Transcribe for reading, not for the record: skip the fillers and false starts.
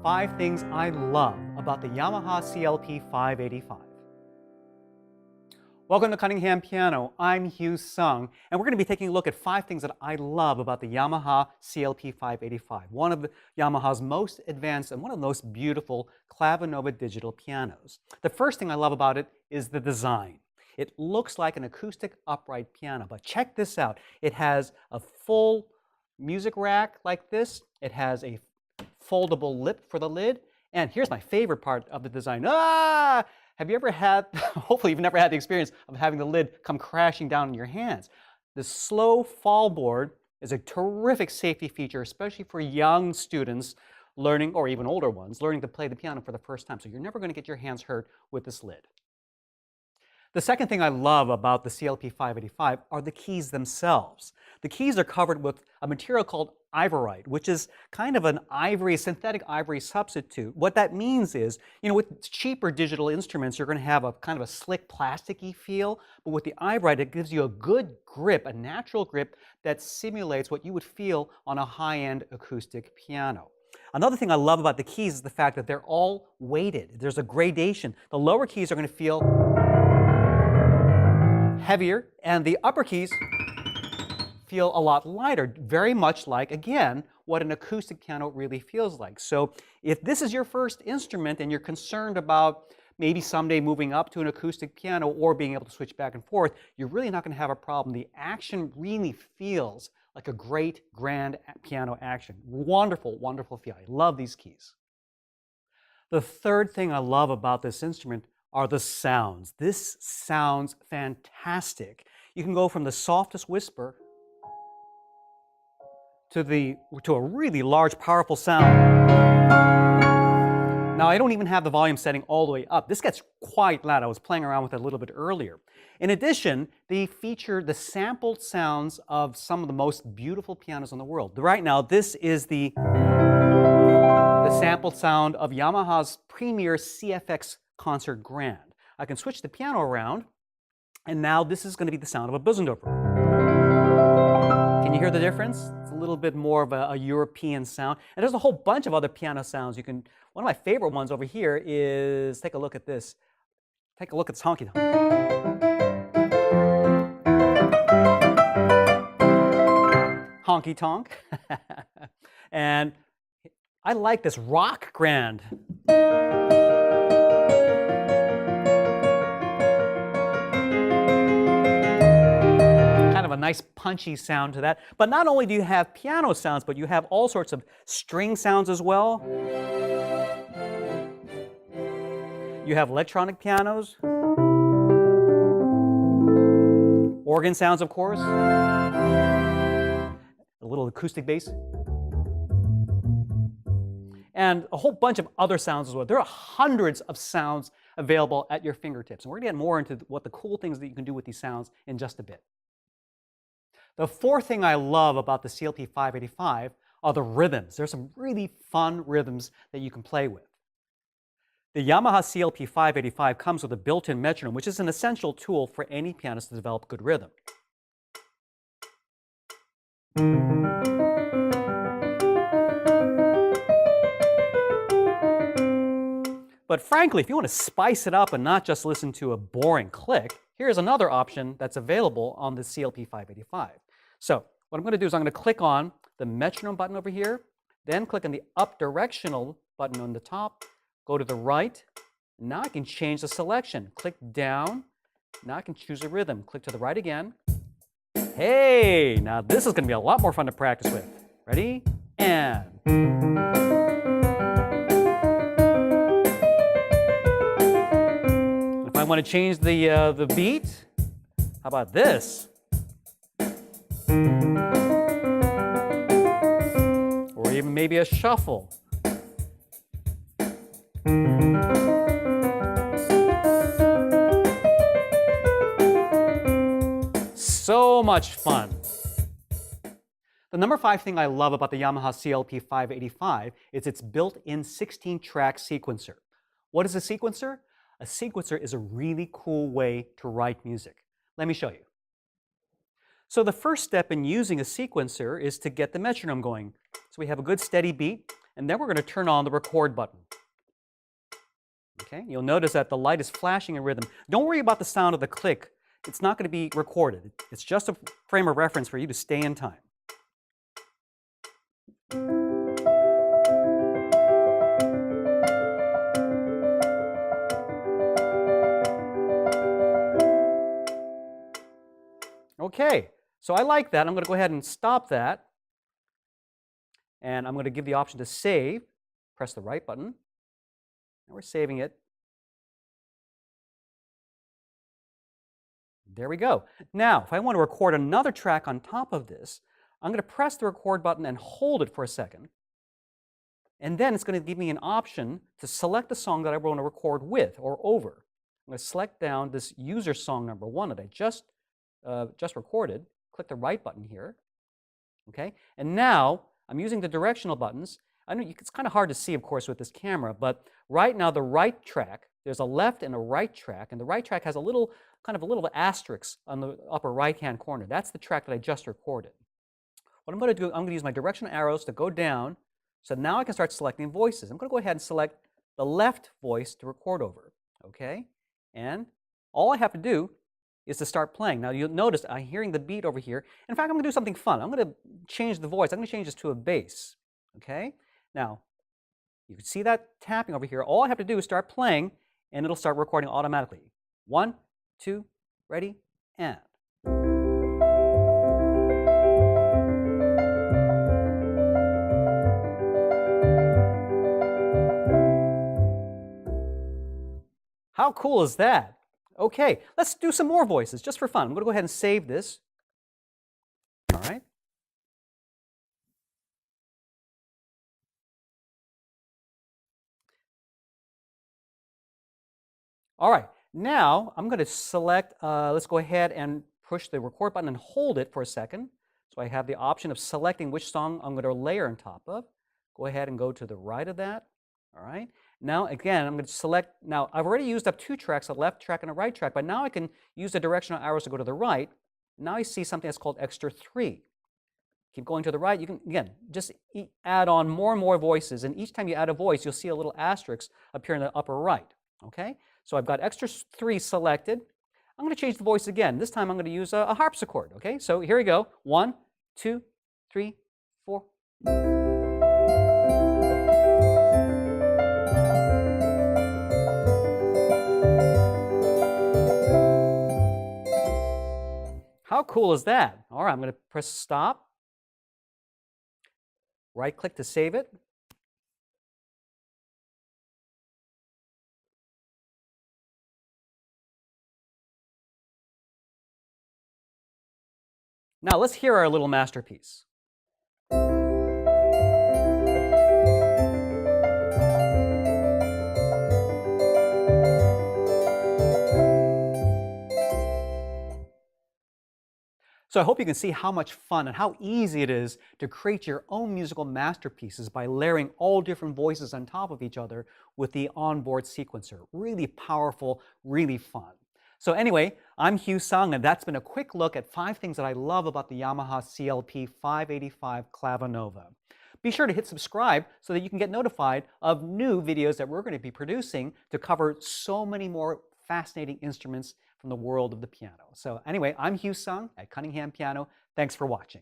5 things I love about the Yamaha CLP-585. Welcome to Cunningham Piano. I'm Hugh Sung, and we're going to be taking a look at 5 things that I love about the Yamaha CLP-585, one of Yamaha's most advanced and one of the most beautiful Clavinova digital pianos. The first thing I love about it is the design. It looks like an acoustic upright piano, but check this out. It has a full music rack like this. It has a foldable lip for the lid, and here's my favorite part of the design. Have you ever had, hopefully you've never had the experience of having the lid come crashing down in your hands. The slow fall board is a terrific safety feature, especially for young students learning, or even older ones, learning to play the piano for the first time. So you're never going to get your hands hurt with this lid. The second thing I love about the CLP-585 are the keys themselves. The keys are covered with a material called ivorite, which is kind of an ivory, synthetic ivory substitute. What that means is, with cheaper digital instruments, you're going to have a kind of a slick, plasticky feel. But with the ivorite, it gives you a good grip, a natural grip that simulates what you would feel on a high-end acoustic piano. Another thing I love about the keys is the fact that they're all weighted. There's a gradation. The lower keys are going to feel heavier, and the upper keys feel a lot lighter, very much like, again, what an acoustic piano really feels like. So if this is your first instrument and you're concerned about maybe someday moving up to an acoustic piano or being able to switch back and forth, you're really not going to have a problem. The action really feels like a great grand piano action. Wonderful, wonderful feel. I love these keys. The third thing I love about this instrument are the sounds. This sounds fantastic. You can go from the softest whisper to a really large, powerful sound. Now, I don't even have the volume setting all the way up. This gets quite loud. I was playing around with it a little bit earlier. In addition, they feature the sampled sounds of some of the most beautiful pianos in the world. Right now, this is the sampled sound of Yamaha's premier CFX Concert Grand. I can switch the piano around, and now this is going to be the sound of a Bösendorfer. Can you hear the difference? It's a little bit more of a European sound. And there's a whole bunch of other piano sounds. One of my favorite ones over here is, take a look at this. Take a look at this honky tonk. Honky tonk. And I like this rock grand. A nice punchy sound to that. But not only do you have piano sounds, but you have all sorts of string sounds as well. You have electronic pianos, organ sounds, of course, a little acoustic bass, and a whole bunch of other sounds as well. There are hundreds of sounds available at your fingertips. And we're going to get more into what the cool things that you can do with these sounds in just a bit. The fourth thing I love about the CLP-585 are the rhythms. There's some really fun rhythms that you can play with. The Yamaha CLP-585 comes with a built-in metronome, which is an essential tool for any pianist to develop good rhythm. But frankly, if you want to spice it up and not just listen to a boring click, here's another option that's available on the CLP-585. So what I'm going to do is I'm going to click on the metronome button over here, then click on the up directional button on the top, go to the right. Now I can change the selection. Click down. Now I can choose a rhythm. Click to the right again. Hey, now this is going to be a lot more fun to practice with. Ready? And... If I want to change the beat, how about this? Or even maybe a shuffle. So much fun. The number 5 thing I love about the Yamaha CLP-585 is its built-in 16-track sequencer. What is a sequencer? A sequencer is a really cool way to write music. Let me show you. So the first step in using a sequencer is to get the metronome going. So we have a good steady beat. and then we're going to turn on the record button. Okay, you'll notice that the light is flashing in rhythm. Don't worry about the sound of the click. It's not going to be recorded. It's just a frame of reference for you to stay in time. Okay, so I like that. I'm going to go ahead and stop that. And I'm going to give the option to save. Press the right button. And we're saving it. There we go. Now, if I want to record another track on top of this, I'm going to press the record button and hold it for a second. And then it's going to give me an option to select the song that I want to record with or over. I'm going to select down this user song number 1 that I just recorded. Click the right button here. Okay, and now I'm using the directional buttons. I know it's kind of hard to see, of course, with this camera, but right now the right track, there's a left and a right track, and the right track has a little asterisk on the upper right-hand corner. That's the track that I just recorded. What I'm going to do, I'm going to use my directional arrows to go down, so now I can start selecting voices. I'm going to go ahead and select the left voice to record over, okay? And all I have to do is to start playing. Now you'll notice I'm hearing the beat over here. In fact, I'm going to do something fun. I'm going to change the voice. I'm going to change this to a bass, okay? Now, you can see that tapping over here. All I have to do is start playing, and it'll start recording automatically. 1, 2, ready, and. How cool is that? Okay, let's do some more voices just for fun. I'm going to go ahead and save this. All right. All right, now I'm going to select, let's go ahead and push the record button and hold it for a second. So I have the option of selecting which song I'm going to layer on top of. Go ahead and go to the right of that. All right. Now, again, I'm going to select, now I've already used up 2 tracks, a left track and a right track, but now I can use the directional arrows to go to the right. Now I see something that's called extra 3. Keep going to the right. You can, again, just add on more and more voices, and each time you add a voice, you'll see a little asterisk appear in the upper right. Okay? So I've got extra 3 selected. I'm going to change the voice again. This time I'm going to use a harpsichord. Okay? So here we go. 1, 2, 3, 4. How cool is that? All right, I'm going to press stop. Right-click to save it. Now let's hear our little masterpiece. So I hope you can see how much fun and how easy it is to create your own musical masterpieces by layering all different voices on top of each other with the onboard sequencer. Really powerful, really fun. So anyway, I'm Hugh Sung, and that's been a quick look at 5 things that I love about the Yamaha CLP-585 Clavinova. Be sure to hit subscribe so that you can get notified of new videos that we're going to be producing to cover so many more fascinating instruments from the world of the piano. So anyway, I'm Hugh Sung at Cunningham Piano. Thanks for watching.